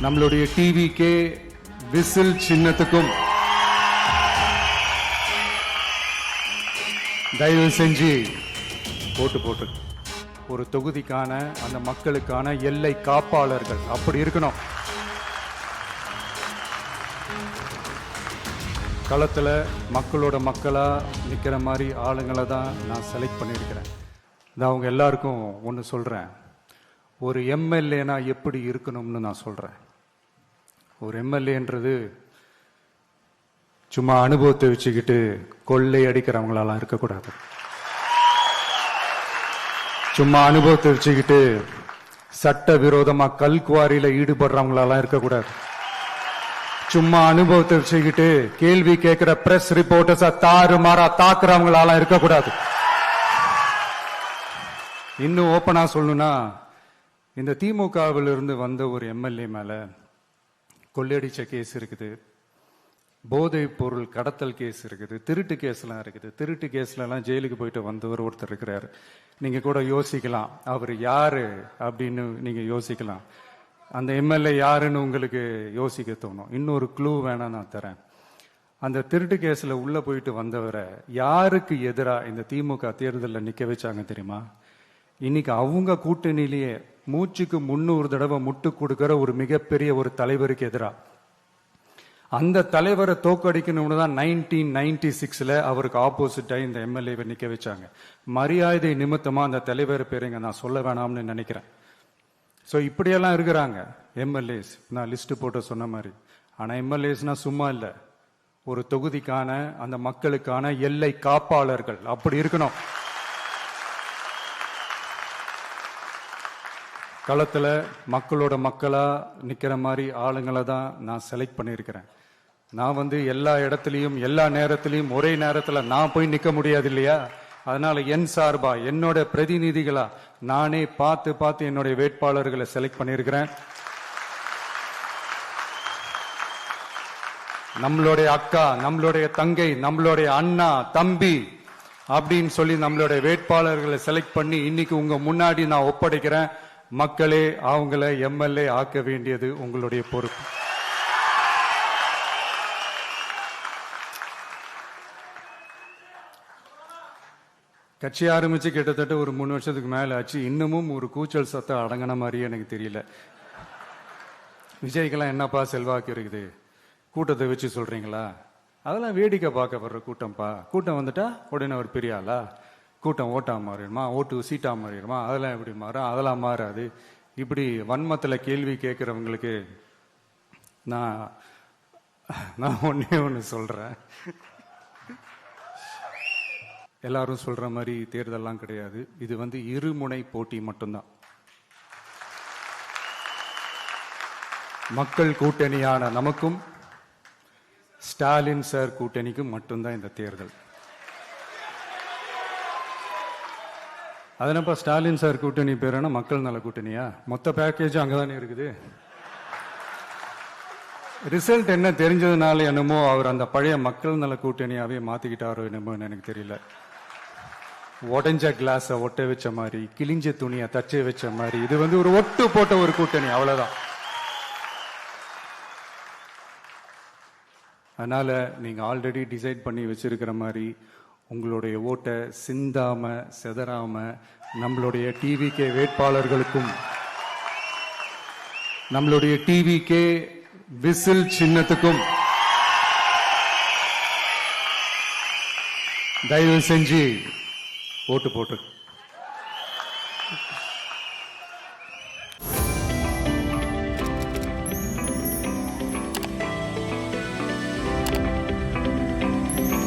நம்மளுடைய TVK whistle சின்னத்துக்கும் தயவு செஞ்சு போட்டு ஒரு தொகுதிக்கான அந்த மக்களுக்கான எல்லை காப்பாளர்கள் அப்படி இருக்கணும். களத்தில் மக்களோட மக்களா நிற்கிற மாதிரி ஆளுங்களை தான் நான் செலக்ட் பண்ணியிருக்கிறேன். நான் அவங்க எல்லாருக்கும் ஒன்று சொல்கிறேன். ஒரு எம்எல்ஏனா எப்படி இருக்கணும்னு நான் சொல்கிறேன். ஒரு எம்எல்ஏன்றது சும்மா அனுபவத்தை வச்சுக்கிட்டு கொள்ளை அடிக்கிறவங்களாலாம் இருக்கக்கூடாது. சும்மா அனுபவத்தை வச்சுக்கிட்டு சட்ட விரோதமா கல்குவாரியில ஈடுபடுறவங்களாலாம் இருக்கக்கூடாது. சும்மா அனுபவத்தை வச்சுக்கிட்டு கேள்வி கேட்கிற பிரஸ் ரிப்போர்ட்டர்ஸா தாறுமாறா தாக்குறவங்களாலாம் இருக்கக்கூடாது. இன்னும் ஓப்பனா சொல்லணும்னா, இந்த திமுகவில் இருந்து வந்த ஒரு எம்எல்ஏ மேல கொள்ளையடிச்ச கேஸ் இருக்குது, போதைப் பொருள் கடத்தல் கேஸ் இருக்குது, திருட்டு கேஸ்லாம் இருக்குது. திருட்டு கேஸ்லாம் ஜெயிலுக்கு போயிட்டு வந்தவர் ஒருத்தர் இருக்கிறாரு. நீங்க கூட யோசிக்கலாம் அவர் யாரு அப்படின்னு. நீங்க யோசிக்கலாம் அந்த எம்எல்ஏ யாருன்னு உங்களுக்கு யோசிக்க தோணும். இன்னொரு க்ளூ வேணா நான் தரேன். அந்த திருட்டு கேஸ்ல உள்ள போயிட்டு வந்தவரை யாருக்கு எதிராக இந்த திமுக தேர்தலில் நிக்க வச்சாங்க தெரியுமா? இன்னைக்கு அவங்க கூட்டணியிலேயே மூச்சுக்கு 300 தடவை முட்டு கொடுக்கிற ஒரு மிகப்பெரிய ஒரு தலைவருக்கு எதிராக. அந்த தலைவரை தோக்கடிக்கணும்னு தான் 1996 அவருக்கு ஆப்போசிட்டா இந்த எம்எல்ஏவை நிக்க வச்சாங்க. மரியாதை நிமித்தமா அந்த தலைவர் பேருங்க நான் சொல்ல வேணாம்னு நினைக்கிறேன். ஸோ இப்படியெல்லாம் இருக்கிறாங்க எம்எல்ஏஸ், நான் லிஸ்ட் போட்டு சொன்ன மாதிரி. ஆனால் எம்எல்ஏஸ்னா சும்மா இல்லை, ஒரு தொகுதிக்கான அந்த மக்களுக்கான எல்லை காப்பாளர்கள் அப்படி இருக்கணும். களத்தில் மக்களோட மக்களா நிற்கிற மாதிரி ஆளுங்களை தான் நான் செலக்ட் பண்ணியிருக்கிறேன். நான் எல்லா இடத்துலையும் எல்லா நேரத்திலையும் ஒரே நேரத்தில் நான் போய் நிற்க முடியாது இல்லையா? அதனால என் சார்பா என்னோட பிரதிநிதிகளா நானே பார்த்து என்னுடைய வேட்பாளர்களை செலக்ட் பண்ணியிருக்கிறேன். நம்மளுடைய அக்கா, நம்மளுடைய தங்கை, நம்மளுடைய அண்ணா, தம்பி அப்படின்னு சொல்லி நம்மளுடைய வேட்பாளர்களை செலக்ட் பண்ணி இன்னைக்கு உங்க முன்னாடி நான் ஒப்படைக்கிறேன். மக்களே, அவங்கள எம்எல்ஏ ஆக்க வேண்டியது உங்களுடைய பொறுப்பு. கட்சி ஆரம்பிச்சு கிட்டத்தட்ட ஒரு 3 வருஷத்துக்கு மேல ஆச்சு. இன்னமும் ஒரு கூச்சல் சத்தம் அடங்கின மாதிரியே எனக்கு தெரியல. விஜய்க்கெல்லாம் என்னப்பா செல்வாக்கு இருக்குது, கூட்டத்தை வச்சு சொல்றீங்களா? அதெல்லாம் வேடிக்கை பார்க்க வர்ற கூட்டம்ப்பா. கூட்டம் வந்துட்டா உடனே ஒரு பெரிய ஆளா? கூட்டம் ஓட்டா மாறிடுமா, ஓட்டு சீட்டா மாறிடுமா? அதெல்லாம் எப்படி மாறும்? அதெல்லாம் மாறாது. இப்படி வன்மத்தில் கேள்வி கேட்கிறவங்களுக்கு நான் ஒன்னே ஒன்று சொல்றேன். எல்லாரும் சொல்ற மாதிரி தேர்தல்லாம் கிடையாது. இது இருமுனை போட்டி மட்டும்தான். மக்கள் கூட்டணியான நமக்கும் ஸ்டாலின் சார் கூட்டணிக்கும் மட்டும்தான் இந்த தேர்தல். அதனப்பா ஸ்டாலின் சார் கூட்டணி பேருனா மக்கள் நல கூட்டணியா? மொத்த பேக்கேஜும் அங்கதானே இருக்குது. ரிசல்ட் என்ன தெரிஞ்சதுனால என்னமோ அவர் அந்த பழைய மக்கள் நல கூட்டணியாவே மாத்திக்கிட்டாரோ என்னமோ எனக்கு தெரியல. உடஞ்ச கிளாஸ ஒட்ட வச்ச மாதிரி, கிழிஞ்ச துணியை தச்சை வச்ச மாதிரி, இது ஒரு ஒட்டு போட்ட ஒரு கூட்டணி, அவ்வளவுதான். அதனால நீங்க ஆல்ரெடி டிசைட் பண்ணி வச்சிருக்கிற மாதிரி உங்களுடைய ஓட்டை சிந்தாம செதறாம நம்மளுடைய டிவிகே வேட்பாளர்களுக்கும் நம்மளுடைய டிவிகே விசில் சின்னத்துக்கும் தயவு செஞ்சு ஓட்டு போட்டு